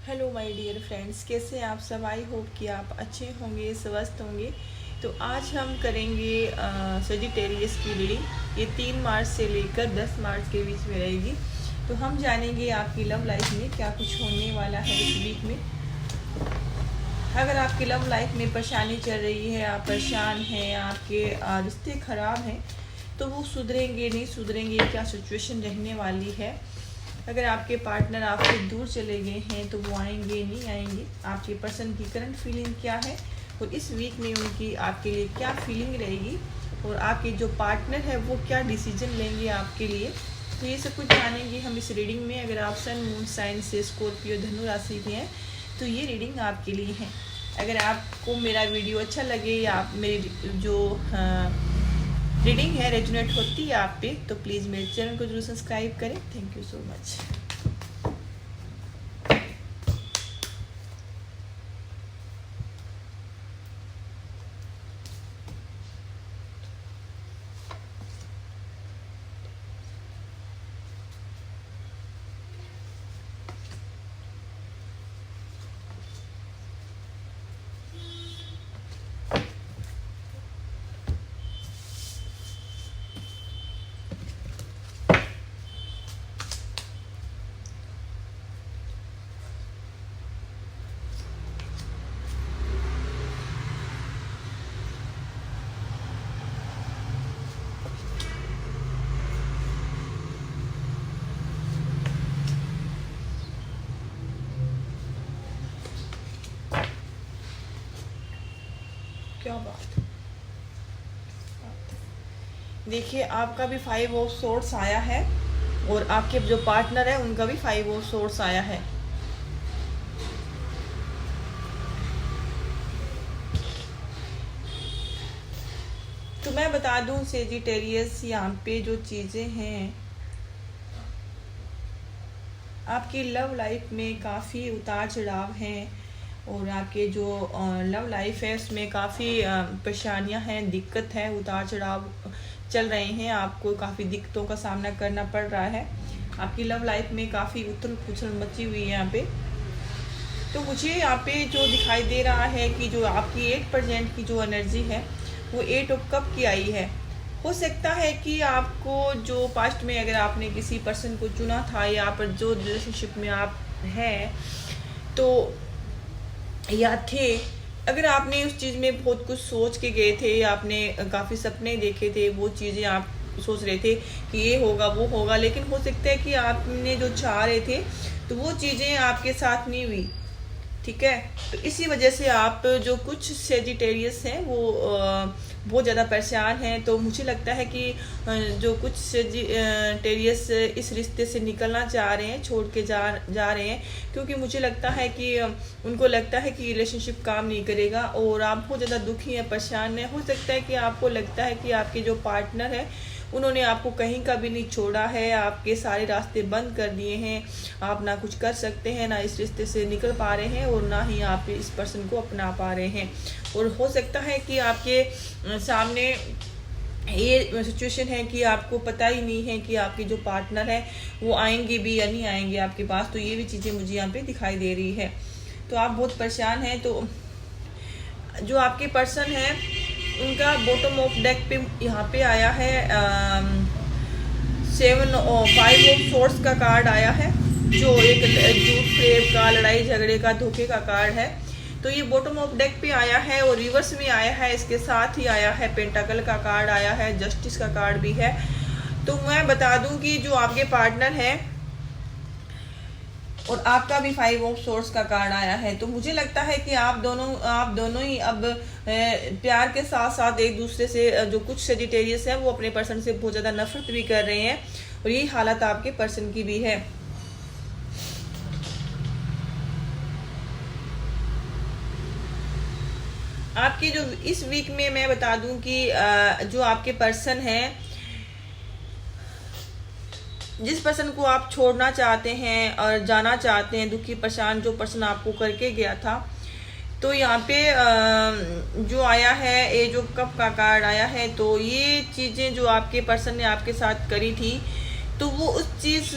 Hello my dear friends, कैसे हैं आप सब। आई होप कि आप अच्छे होंगे, स्वस्थ होंगे। तो आज हम करेंगे सेजिटेरियस की रीडिंग। ये 3 मार्च से लेकर 10 मार्च के बीच में रहेगी। तो हम जानेंगे आपकी लव लाइफ में क्या कुछ होने वाला है इस वीक में। अगर आपकी लव लाइफ में परेशानी चल रही है, आप परेशान हैं, आपके रिश्ते खराब हैं, तो वो सुधरेंगे नहीं सुधरेंगे, क्या सिचुएशन रहने वाली है। अगर आपके पार्टनर आपसे दूर चले गए हैं तो वो आएंगे नहीं आएंगे, आपके पर्सन की करंट फीलिंग क्या है और इस वीक में उनकी आपके लिए क्या फीलिंग रहेगी, और आपके जो पार्टनर है वो क्या डिसीजन लेंगे आपके लिए। तो ये सब कुछ जानेंगे हम इस रीडिंग में। अगर आप सन मून साइन से स्कॉर्पियो धनु राशि के हैं तो ये रीडिंग आपके लिए है। अगर आपको मेरा वीडियो अच्छा लगे या आप मेरी जो रीडिंग है रेजोनेट होती है आप पे, तो प्लीज़ मेरे चैनल को जरूर सब्सक्राइब करें। Thank you so much. क्या बात। देखिए, आपका भी 5 ऑफ सोर्स आया है और आपके जो पार्टनर है उनका भी 5 ऑफ सोर्स आया है। तो मैं बता दूं सेजिटेरियस, यहाँ पे जो चीज़ें हैं, आपकी लव लाइफ में काफ़ी उतार चढ़ाव हैं और आपके जो लव लाइफ है उसमें काफ़ी परेशानियां हैं, दिक्कत है, उतार चढ़ाव चल रहे हैं। आपको काफ़ी दिक्कतों का सामना करना पड़ रहा है। आपकी लव लाइफ में काफ़ी उथल पुथल मची हुई है यहाँ पे। तो मुझे यहाँ पे जो दिखाई दे रहा है कि जो आपकी 8% की जो एनर्जी है वो 8 ऑफ कप की आई है। हो सकता है कि आपको जो पास्ट में अगर आपने किसी पर्सन को चुना था या पर जो रिलेशनशिप में आप हैं तो या थे, अगर आपने उस चीज़ में बहुत कुछ सोच के गए थे, आपने काफ़ी सपने देखे थे, वो चीज़ें आप सोच रहे थे कि ये होगा वो होगा, लेकिन हो सकता है कि आपने जो चाह रहे थे तो वो चीज़ें आपके साथ नहीं हुई। ठीक है, तो इसी वजह से आप जो कुछ सेजिटेरियस हैं वो बहुत ज़्यादा परेशान हैं। तो मुझे लगता है कि जो कुछ सेजिटेरियस इस रिश्ते से निकलना चाह रहे हैं, छोड़ के जा रहे हैं, क्योंकि मुझे लगता है कि उनको लगता है कि रिलेशनशिप काम नहीं करेगा और आप बहुत ज़्यादा दुखी हैं, परेशान हैं। हो सकता है कि आपको लगता है कि आपके जो पार्टनर है उन्होंने आपको कहीं का भी नहीं छोड़ा है, आपके सारे रास्ते बंद कर दिए हैं, आप ना कुछ कर सकते हैं, ना इस रिश्ते से निकल पा रहे हैं और ना ही आप इस पर्सन को अपना पा रहे हैं। और हो सकता है कि आपके सामने ये सिचुएशन है कि आपको पता ही नहीं है कि आपके जो पार्टनर है वो आएंगे भी या नहीं आएंगे आपके पास। तो ये भी चीज़ें मुझे यहाँ पे दिखाई दे रही है। तो आप बहुत परेशान हैं। तो जो आपके पर्सन है उनका बॉटम ऑफ डेक पे यहाँ पे आया है 5 ऑफ सोर्स का कार्ड आया है, जो एक झूठ प्रेम का, लड़ाई झगड़े का, धोखे का कार्ड है। तो ये बॉटम ऑफ डेक पे आया है और रिवर्स में आया है, इसके साथ ही आया है पेंटाकल का कार्ड आया है, जस्टिस का कार्ड भी है। तो मैं बता दूं कि जो आपके पार्टनर है और आपका भी 5 ऑफ सोर्स का कार्ड आया है, तो मुझे लगता है कि आप दोनों ही अब प्यार के साथ साथ एक दूसरे से, जो कुछ सेजिटेरियस है वो अपने पर्सन से बहुत ज़्यादा नफरत भी कर रहे हैं और यही हालत आपके पर्सन की भी है। आपके जो इस वीक में मैं बता दूं कि जो आपके पर्सन है, जिस पर्सन को आप छोड़ना चाहते हैं और जाना चाहते हैं, दुखी परेशान जो पर्सन आपको करके गया था, तो यहाँ पे जो आया है एज ऑफ कप का कार्ड आया है। तो ये चीज़ें जो आपके पर्सन ने आपके साथ करी थी, तो वो उस चीज़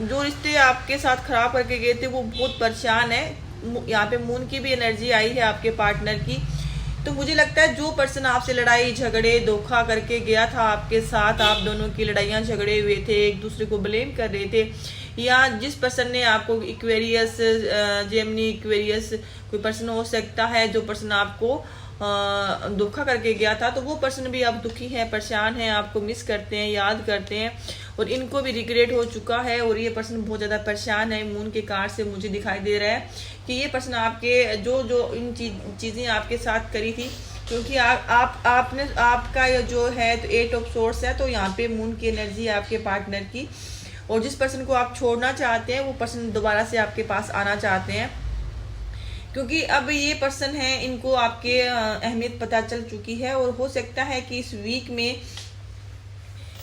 जो रिश्ते आपके साथ खराब करके गए थे वो बहुत परेशान है। यहाँ पे मून की भी एनर्जी आई है आपके पार्टनर की। तो मुझे लगता है जो पर्सन आपसे लड़ाई झगड़े धोखा करके गया था आपके साथ, आप दोनों की लड़ाइयाँ झगड़े हुए थे, एक दूसरे को ब्लेम कर रहे थे, या जिस पर्सन ने आपको इक्वेरियस जेमिनी इक्वेरियस कोई पर्सन हो सकता है जो पर्सन आपको धोखा करके गया था, तो वो पर्सन भी अब दुखी है, परेशान है, आपको मिस करते हैं, याद करते हैं, और इनको भी रिग्रेट हो चुका है। और ये पर्सन बहुत ज़्यादा परेशान है। मून के कार्ड से मुझे दिखाई दे रहा है कि ये पर्सन आपके जो जो इन चीज़ें आपके साथ करी थी, क्योंकि आपने आपका ये जो है तो 8 ऑफ सोर्स है, तो यहाँ पे मून की एनर्जी है आपके पार्टनर की। और जिस पर्सन को आप छोड़ना चाहते हैं वो पर्सन दोबारा से आपके पास आना चाहते हैं, क्योंकि अब ये पर्सन है, इनको आपके अहमियत पता चल चुकी है। और हो सकता है कि इस वीक में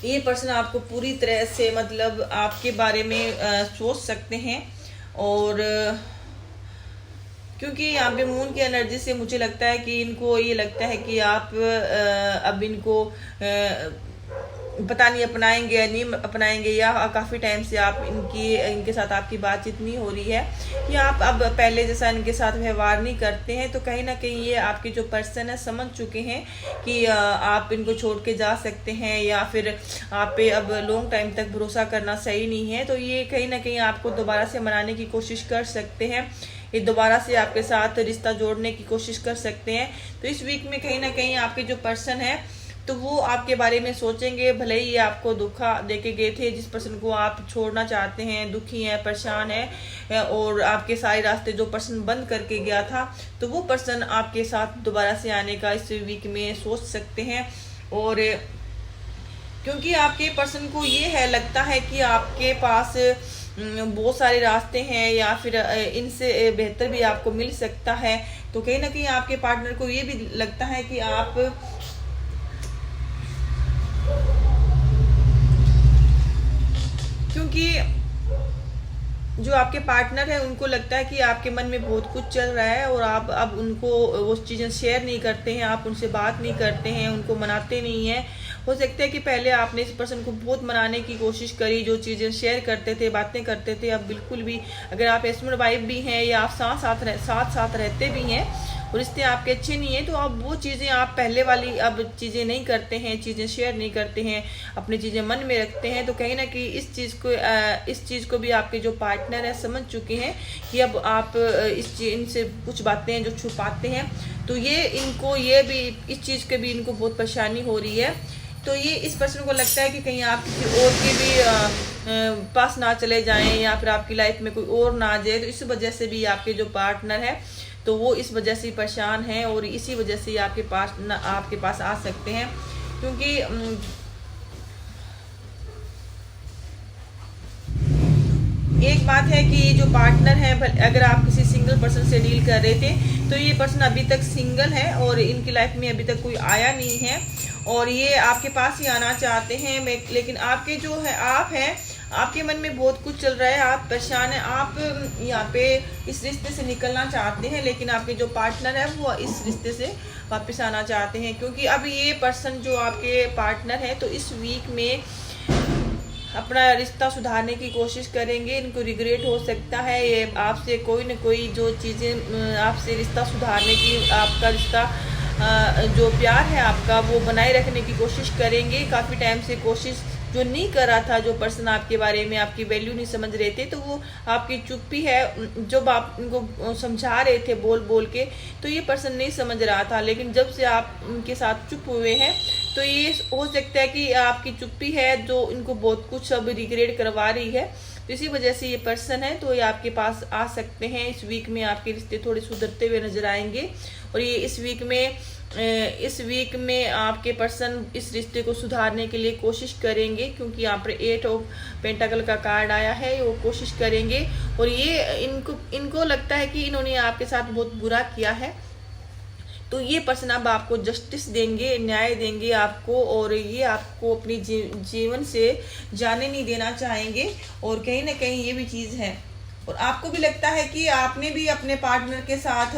ये पर्सन आपको पूरी तरह से मतलब आपके बारे में सोच सकते हैं। और क्योंकि यहाँ पे मून की एनर्जी से मुझे लगता है कि इनको ये लगता है कि आप अब इनको पता नहीं अपनाएंगे या नहीं अपनाएंगे, या काफ़ी टाइम से आप इनके साथ आपकी बातचीत नहीं हो रही है, या आप अब पहले जैसा इनके साथ व्यवहार नहीं करते हैं। तो कहीं ना कहीं ये आपके जो पर्सन है समझ चुके हैं कि आप इनको छोड़ के जा सकते हैं, या फिर आप पे अब लॉन्ग टाइम तक भरोसा करना सही नहीं है। तो ये कहीं ना कहीं आपको दोबारा से मनाने की कोशिश कर सकते हैं, ये दोबारा से आपके साथ रिश्ता जोड़ने की कोशिश कर सकते हैं। तो इस वीक में कहीं ना कहीं आपके जो पर्सन है तो वो आपके बारे में सोचेंगे, भले ही ये आपको धोखा देके गए थे, जिस पर्सन को आप छोड़ना चाहते हैं, दुखी हैं, परेशान है, और आपके सारे रास्ते जो पर्सन बंद करके गया था, तो वो पर्सन आपके साथ दोबारा से आने का इस वीक में सोच सकते हैं। और क्योंकि आपके पर्सन को ये है लगता है कि आपके पास बहुत सारे रास्ते हैं, या फिर इनसे बेहतर भी आपको मिल सकता है। तो कहीं ना कहीं आपके पार्टनर को ये भी लगता है कि आप क्योंकि जो आपके पार्टनर है उनको लगता है कि आपके मन में बहुत कुछ चल रहा है, और आप अब उनको वो चीज़ें शेयर नहीं करते हैं, आप उनसे बात नहीं करते हैं, उनको मनाते नहीं हैं। हो सकता है कि पहले आपने इस पर्सन को बहुत मनाने की कोशिश करी, जो चीज़ें शेयर करते थे, बातें करते थे, अब बिल्कुल भी, अगर आप हस्बैंड वाइफ भी हैं या आप साथ रहते भी हैं और रिश्ते आपके अच्छे नहीं है, तो अब वो चीज़ें आप पहले वाली अब चीज़ें नहीं करते हैं, चीज़ें शेयर नहीं करते हैं, अपनी चीज़ें मन में रखते हैं। तो कहीं ना कहीं इस चीज़ को भी आपके जो पार्टनर है समझ चुके हैं कि अब आप इनसे कुछ बातें जो छुपाते हैं, तो ये इनको ये भी इस चीज़ के भी इनको बहुत परेशानी हो रही है। तो ये इस पर्सन को लगता है कि कहीं आप किसी और के भी पास ना चले जाएं, या फिर आपकी लाइफ में कोई और ना आ जाए। तो इस वजह से भी आपके जो पार्टनर है तो वो इस वजह से परेशान है, और इसी वजह से आपके पास आ सकते हैं। क्योंकि एक बात है कि जो पार्टनर है, अगर आप किसी सिंगल पर्सन से डील कर रहे थे तो ये पर्सन अभी तक सिंगल है, और इनकी लाइफ में अभी तक कोई आया नहीं है, और ये आपके पास ही आना चाहते हैं। लेकिन आपके जो है आप हैं, आपके मन में बहुत कुछ चल रहा है, आप परेशान हैं, आप यहाँ पे इस रिश्ते से निकलना चाहते हैं, लेकिन आपके जो पार्टनर है वो इस रिश्ते से वापस आना चाहते हैं। क्योंकि अब ये पर्सन जो आपके पार्टनर है तो इस वीक में अपना रिश्ता सुधारने की कोशिश करेंगे। इनको रिग्रेट हो सकता है, ये आपसे कोई न कोई जो चीज़ें आपसे रिश्ता सुधारने की, आपका रिश्ता जो प्यार है आपका वो बनाए रखने की कोशिश करेंगे। काफ़ी टाइम से कोशिश जो नहीं कर रहा था, जो पर्सन आपके बारे में आपकी वैल्यू नहीं समझ रहे थे, तो वो आपकी चुप्पी है, जब आप उनको समझा रहे थे बोल बोल के, तो ये पर्सन नहीं समझ रहा था। लेकिन जब से आप उनके साथ चुप हुए हैं तो ये हो सकता है कि आपकी चुप्पी है जो इनको बहुत कुछ अब रिग्रेट करवा रही है। तो इसी वजह से ये पर्सन है तो ये आपके पास आ सकते हैं। इस वीक में आपके रिश्ते थोड़े सुधरते हुए नजर आएंगे, और ये इस वीक में आपके पर्सन इस रिश्ते को सुधारने के लिए कोशिश करेंगे। क्योंकि यहाँ पर 8 ऑफ पेंटाकल का कार्ड आया है, वो कोशिश करेंगे। और ये इनको लगता है कि इन्होंने आपके साथ बहुत बुरा किया है, तो ये पर्सन अब आपको जस्टिस देंगे, न्याय देंगे आपको, और ये आपको अपनी जीवन से जाने नहीं देना चाहेंगे। और कहीं ना कहीं ये भी चीज़ है, और आपको भी लगता है कि आपने भी अपने पार्टनर के साथ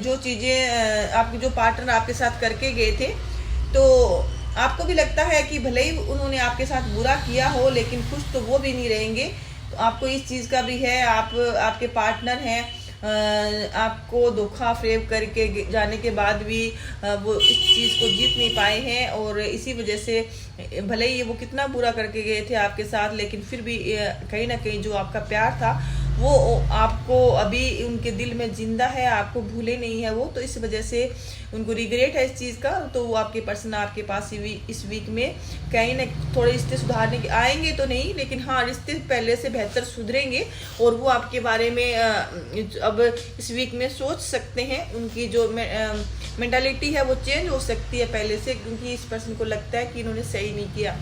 जो चीज़ें आपके जो पार्टनर आपके साथ करके गए थे, तो आपको भी लगता है कि भले ही उन्होंने आपके साथ बुरा किया हो, लेकिन खुश तो वो भी नहीं रहेंगे। तो आपको इस चीज़ का भी है, आप आपके पार्टनर हैं, आपको धोखा फ्रेब करके जाने के बाद भी वो इस चीज़ को जीत नहीं पाए हैं, और इसी वजह से भले ही वो कितना बुरा करके गए थे आपके साथ, लेकिन फिर भी कहीं ना कहीं जो आपका प्यार था वो आपको अभी उनके दिल में जिंदा है, आपको भूले नहीं है वो। तो इस वजह से उनको रिग्रेट है इस चीज़ का। तो वो आपके पर्सन आपके पास इस वीक में कहीं ना थोड़े रिश्ते सुधारने के आएंगे तो नहीं, लेकिन हाँ रिश्ते पहले से बेहतर सुधरेंगे, और वो आपके बारे में अब इस वीक में सोच सकते हैं। उनकी जो मेंटालिटी है वो चेंज हो सकती है पहले से, क्योंकि इस पर्सन को लगता है कि इन्होंने सही नहीं किया।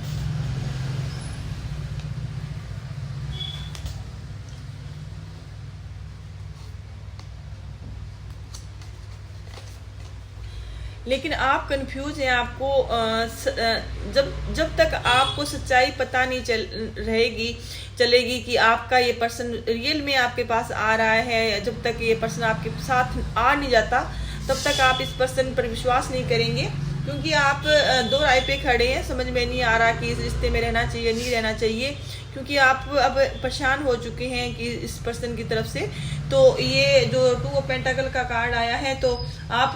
लेकिन आप कंफ्यूज हैं, आपको जब तक आपको सच्चाई पता नहीं चलेगी कि आपका ये पर्सन रियल में आपके पास आ रहा है, जब तक ये पर्सन आपके साथ आ नहीं जाता तब तक आप इस पर्सन पर विश्वास नहीं करेंगे, क्योंकि आप दो राय पे खड़े हैं। समझ में नहीं आ रहा कि इस रिश्ते में रहना चाहिए नहीं रहना चाहिए, क्योंकि आप अब परेशान हो चुके हैं कि इस पर्सन की तरफ से। तो ये जो 2 ऑफ पेंटाकल का कार्ड आया है, तो आप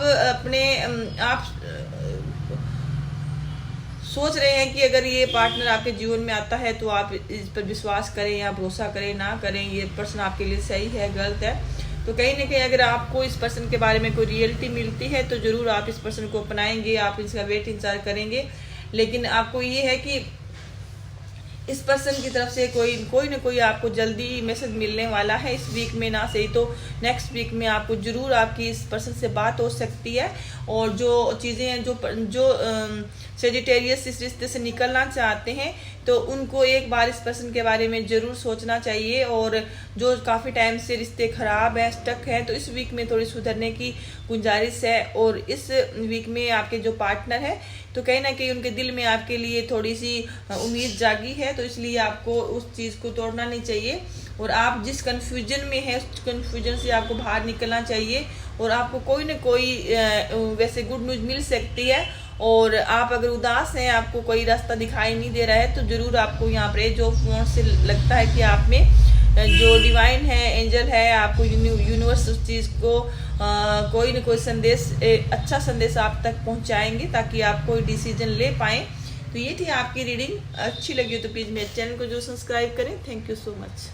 सोच रहे हैं कि अगर ये पार्टनर आपके जीवन में आता है तो आप इस पर विश्वास करें या भरोसा करें ना करें, ये पर्सन आपके लिए सही है गलत है। तो कहीं ना कहीं अगर आपको इस पर्सन के बारे में कोई रियलिटी मिलती है तो जरूर आप इस पर्सन को अपनाएंगे, आप इसका वेट इंतजार करेंगे। लेकिन आपको ये है कि इस पर्सन की तरफ से कोई ना कोई आपको जल्दी मैसेज मिलने वाला है इस वीक में, ना सही तो नेक्स्ट वीक में आपको जरूर आपकी इस पर्सन से बात हो सकती है। और जो चीज़ें हैं जो सेजिटेरियस इस रिश्ते से निकलना चाहते हैं तो उनको एक बार इस पर्सन के बारे में ज़रूर सोचना चाहिए। और जो काफ़ी टाइम से रिश्ते ख़राब है, स्टक है, तो इस वीक में थोड़ी सुधरने की गुंजाइश है। और इस वीक में आपके जो पार्टनर है तो कहीं ना कहीं उनके दिल में आपके लिए थोड़ी सी उम्मीद जागी है, तो इसलिए आपको उस चीज़ को तोड़ना नहीं चाहिए। और आप जिस कन्फ्यूजन में है उस कन्फ्यूजन से आपको बाहर निकलना चाहिए, और आपको कोई ना कोई वैसे गुड न्यूज़ मिल सकती है। और आप अगर उदास हैं, आपको कोई रास्ता दिखाई नहीं दे रहा है, तो ज़रूर आपको यहाँ पर जो फोन से लगता है कि आप में जो डिवाइन है, एंजल है, आपको यूनिवर्स उस चीज़ को कोई न कोई संदेश, अच्छा संदेश आप तक पहुँचाएंगे ताकि आप कोई डिसीजन ले पाएँ। तो ये थी आपकी रीडिंग। अच्छी लगी हो तो प्लीज़ मेरे चैनल को जो सब्सक्राइब करें। Thank you so much.